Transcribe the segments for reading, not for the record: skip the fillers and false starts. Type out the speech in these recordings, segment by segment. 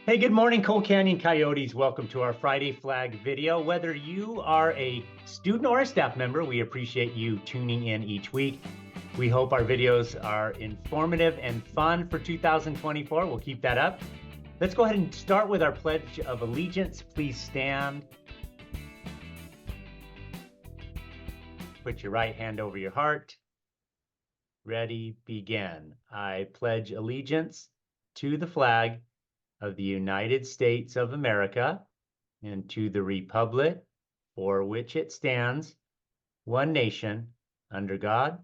Hey, good morning, Cole Canyon Coyotes. Welcome to our Friday Flag video. Whether you are a student or a staff member, we appreciate you tuning in each week. We hope our videos are informative and fun for 2024. We'll keep that up. Let's go ahead and start with our Pledge of Allegiance. Please stand. Put your right hand over your heart. Ready, begin. I pledge allegiance to the flag of the United States of America and to the republic for which it stands, one nation, under God,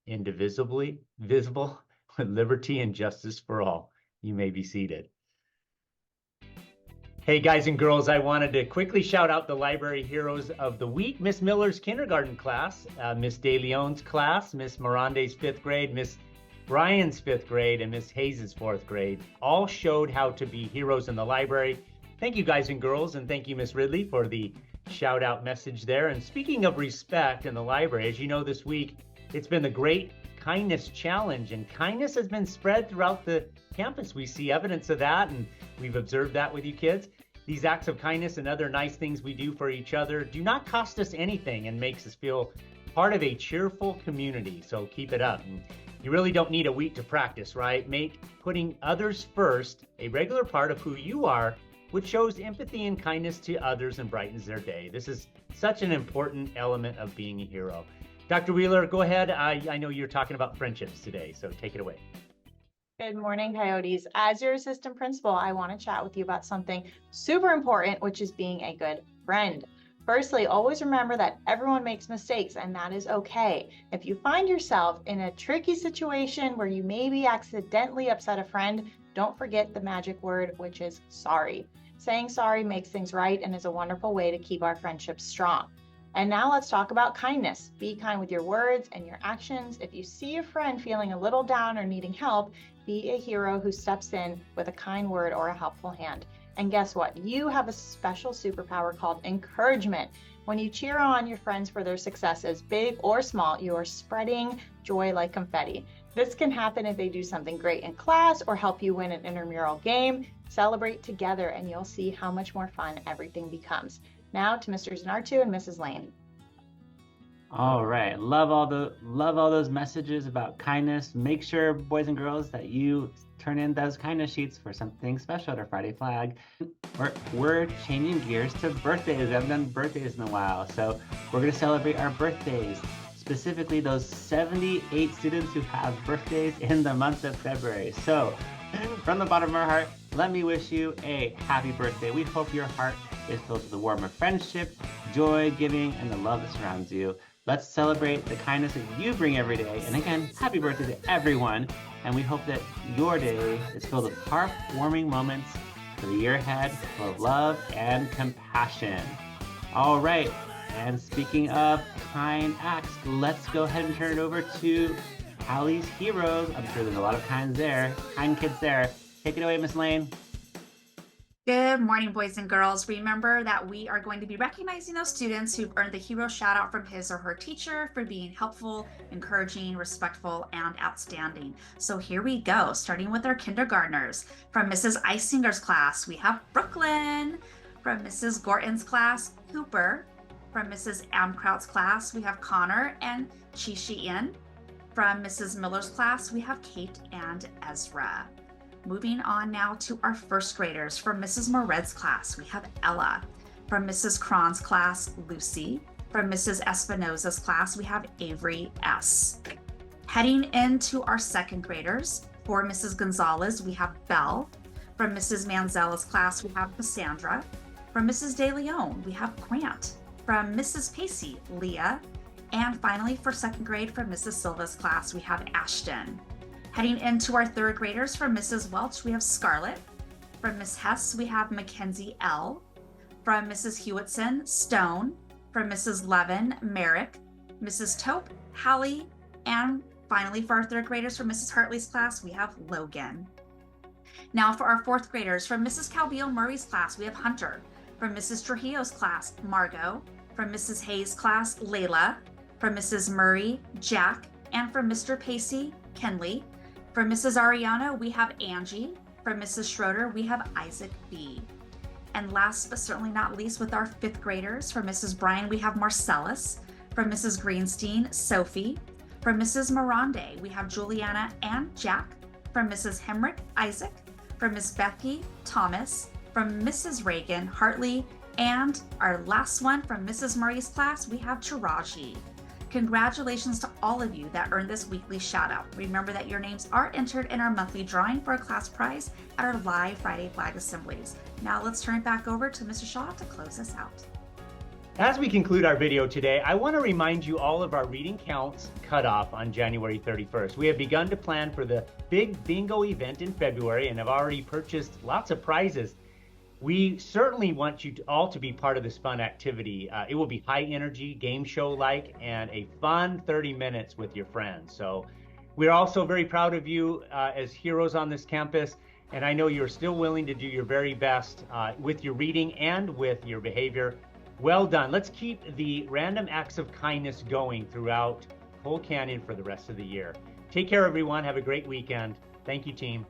indivisible, visible, with liberty and justice for all. You may be seated. Hey guys and girls, I wanted to quickly shout out the Library Heroes of the Week. Miss Miller's kindergarten class, Miss De Leon's class, Miss Mirande's 5th grade, Miss Brian's 5th grade, and Miss Hayes' 4th grade all showed how to be heroes in the library. Thank you guys and girls, and thank you Miss Ridley for the shout out message there. And speaking of respect in the library, as you know, this week it's been the Great Kindness Challenge, and kindness has been spread throughout the campus. We see evidence of that, and we've observed that with you kids. These acts of kindness and other nice things we do for each other do not cost us anything and makes us feel part of a cheerful community. So keep it up. And you really don't need a week to practice, right? Make putting others first a regular part of who you are, which shows empathy and kindness to others and brightens their day. This is such an important element of being a hero. Dr. Wheeler, go ahead. I know you're talking about friendships today, so take it away. Good morning, Coyotes. As your assistant principal, I want to chat with you about something super important, which is being a good friend. Firstly, always remember that everyone makes mistakes and that is okay. If you find yourself in a tricky situation where you maybe accidentally upset a friend, don't forget the magic word, which is sorry. Saying sorry makes things right and is a wonderful way to keep our friendships strong. And now let's talk about kindness. Be kind with your words and your actions. If you see a friend feeling a little down or needing help, be a hero who steps in with a kind word or a helpful hand. And guess what? You have a special superpower called encouragement. When you cheer on your friends for their successes, big or small, you are spreading joy like confetti. This can happen if they do something great in class or help you win an intramural game. Celebrate together and you'll see how much more fun everything becomes. Now to Mr. Zanartu and Mrs. Lane. All right, love all those messages about kindness. Make sure, boys and girls, that you turn in those kindness sheets for something special at our Friday Flag. We're changing gears to birthdays. We haven't done birthdays in a while, so we're going to celebrate our birthdays, specifically those 78 students who have birthdays in the month of February. So, from the bottom of our heart, let me wish you a happy birthday. We hope your heart is filled with the warmth of friendship, joy, giving, and the love that surrounds you. Let's celebrate the kindness that you bring every day. And again, happy birthday to everyone. And we hope that your day is filled with heartwarming moments for the year ahead, full of love and compassion. All right. And speaking of kind acts, let's go ahead and turn it over to Allie's Heroes. I'm sure there's a lot of kind kids there. Take it away, Miss Lane. Good morning, boys and girls. Remember that we are going to be recognizing those students who've earned the hero shout out from his or her teacher for being helpful, encouraging, respectful, and outstanding. So here we go, starting with our kindergartners. From Mrs. Eisinger's class, we have Brooklyn. From Mrs. Gorton's class, Cooper. From Mrs. Amkraut's class, we have Connor and Chi-Chi-In. From Mrs. Miller's class, we have Kate and Ezra. Moving on now to our first graders. From Mrs. Moret's class, we have Ella. From Mrs. Cron's class, Lucy. From Mrs. Espinoza's class, we have Avery S. Heading into our second graders, for Mrs. Gonzalez, we have Belle. From Mrs. Manzella's class, we have Cassandra. From Mrs. De Leon, we have Grant. From Mrs. Pacey, Leah. And finally, for second grade, from Mrs. Silva's class, we have Ashton. Heading into our third graders, from Mrs. Welch, we have Scarlett. From Miss Hess, we have Mackenzie L. From Mrs. Hewitson, Stone. From Mrs. Levin, Merrick. Mrs. Tope, Hallie. And finally, for our third graders, from Mrs. Hartley's class, we have Logan. Now for our fourth graders, from Mrs. Calvillo Murray's class, we have Hunter. From Mrs. Trujillo's class, Margot. From Mrs. Hayes' class, Layla. From Mrs. Murray, Jack. And from Mr. Pacey, Kenley. From Mrs. Ariana, we have Angie. From Mrs. Schroeder, we have Isaac B. And last but certainly not least, with our 5th graders, from Mrs. Bryan, we have Marcellus. From Mrs. Greenstein, Sophie. From Mrs. Morande, we have Juliana and Jack. From Mrs. Hemrick, Isaac. From Miss Becky, Thomas. From Mrs. Reagan, Hartley. And our last one from Mrs. Murray's class, we have Taraji. Congratulations to all of you that earned this weekly shout out. Remember that your names are entered in our monthly drawing for a class prize at our live Friday flag assemblies. Now let's turn it back over to Mr. Shaw to close us out. As we conclude our video today, I want to remind you all of our reading counts cutoff on January 31st. We have begun to plan for the big bingo event in February and have already purchased lots of prizes. We certainly want you all to be part of this fun activity. It will be high energy, game show-like, and a fun 30 minutes with your friends. So we're also very proud of you as heroes on this campus, and I know you're still willing to do your very best with your reading and with your behavior. Well done. Let's keep the random acts of kindness going throughout Cole Canyon for the rest of the year. Take care, everyone. Have a great weekend. Thank you, team.